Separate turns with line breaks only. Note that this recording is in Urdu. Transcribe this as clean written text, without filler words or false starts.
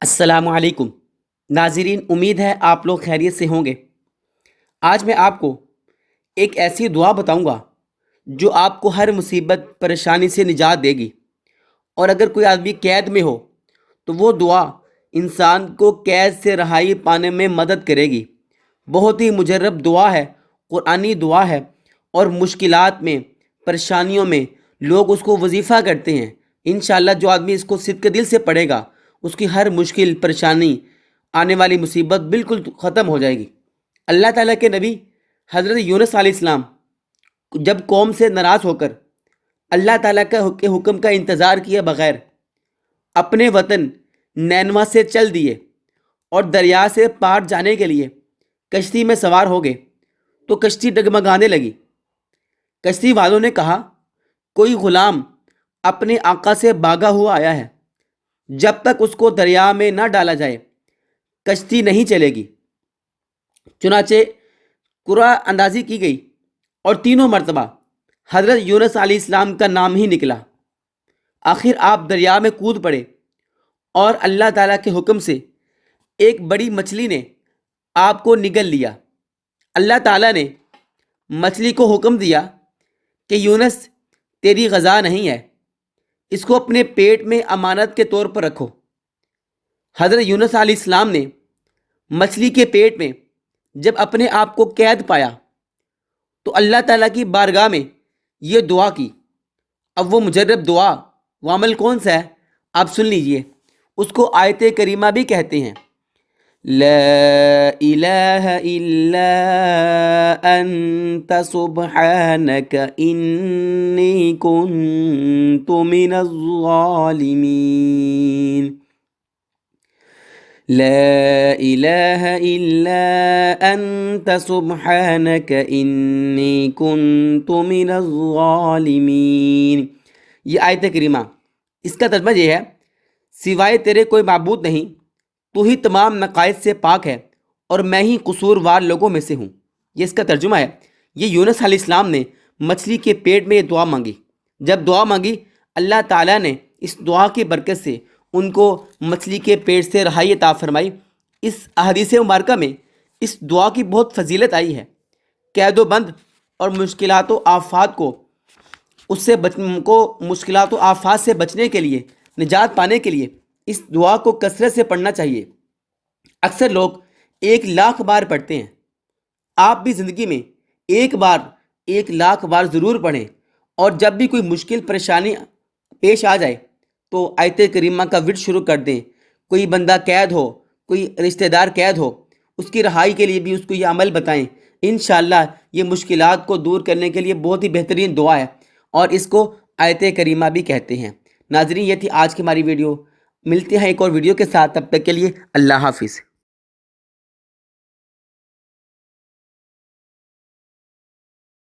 السلام علیکم ناظرین، امید ہے آپ لوگ خیریت سے ہوں گے۔ آج میں آپ کو ایک ایسی دعا بتاؤں گا جو آپ کو ہر مصیبت پریشانی سے نجات دے گی، اور اگر کوئی آدمی قید میں ہو تو وہ دعا انسان کو قید سے رہائی پانے میں مدد کرے گی۔ بہت ہی مجرب دعا ہے، قرآنی دعا ہے، اور مشکلات میں، پریشانیوں میں لوگ اس کو وظیفہ کرتے ہیں۔ انشاءاللہ جو آدمی اس کو صدق دل سے پڑھے گا، اس کی ہر مشکل پریشانی، آنے والی مصیبت بالکل ختم ہو جائے گی۔ اللہ تعالیٰ کے نبی حضرت یونس علیہ السلام جب قوم سے ناراض ہو کر اللہ تعالیٰ کے حکم کا انتظار کیے بغیر اپنے وطن نینوا سے چل دیے اور دریا سے پار جانے کے لیے کشتی میں سوار ہو گئے تو کشتی ڈگمگانے لگی۔ کشتی والوں نے کہا، کوئی غلام اپنے آقا سے بھاگا ہوا آیا ہے، جب تک اس کو دریا میں نہ ڈالا جائے کشتی نہیں چلے گی۔ چنانچہ قرعہ اندازی کی گئی اور تینوں مرتبہ حضرت یونس علیہ السلام کا نام ہی نکلا۔ آخر آپ دریا میں کود پڑے اور اللہ تعالیٰ کے حکم سے ایک بڑی مچھلی نے آپ کو نگل لیا۔ اللہ تعالیٰ نے مچھلی کو حکم دیا کہ یونس، تیری غذا نہیں ہے، اس کو اپنے پیٹ میں امانت کے طور پر رکھو۔ حضرت یونس علیہ السلام نے مچھلی کے پیٹ میں جب اپنے آپ کو قید پایا تو اللہ تعالیٰ کی بارگاہ میں یہ دعا کی۔ اب وہ مجرب دعا، وہ عمل کون سا ہے، آپ سن لیجئے۔ اس کو آیت کریمہ بھی کہتے ہیں۔ لا الہ الا انت سبحانک انی کنت من الظالمین۔ لا الہ الا انت سبحانک انی کنت من الظالمین۔ یہ آیت کریمہ، اس کا ترجمہ یہ ہے، سوائے تیرے کوئی معبود نہیں، تو ہی تمام نقائص سے پاک ہے اور میں ہی قصوروار لوگوں میں سے ہوں۔ یہ اس کا ترجمہ ہے۔ یہ یونس علیہ السلام نے مچھلی کے پیٹ میں یہ دعا مانگی۔ جب دعا مانگی، اللہ تعالیٰ نے اس دعا کی برکت سے ان کو مچھلی کے پیٹ سے رہائی عطا فرمائی۔ اس احادیث مبارکہ میں اس دعا کی بہت فضیلت آئی ہے۔ قید و بند اور مشکلات و آفات مشکلات و آفات سے بچنے کے لیے، نجات پانے کے لیے اس دعا کو کثرت سے پڑھنا چاہیے۔ اکثر لوگ 1,00,000 بار پڑھتے ہیں۔ آپ بھی زندگی میں ایک بار 1,00,000 بار ضرور پڑھیں، اور جب بھی کوئی مشکل پریشانی پیش آ جائے تو آیت کریمہ کا ورد شروع کر دیں۔ کوئی بندہ قید ہو، کوئی رشتہ دار قید ہو، اس کی رہائی کے لیے بھی اس کو یہ عمل بتائیں۔ انشاءاللہ یہ مشکلات کو دور کرنے کے لیے بہت ہی بہترین دعا ہے، اور اس کو آیت کریمہ بھی کہتے ہیں۔ ناظرین، یہ تھی آج کی ہماری ویڈیو۔ ملتے ہیں ایک اور ویڈیو کے ساتھ، تب تک کے لیے اللہ حافظ۔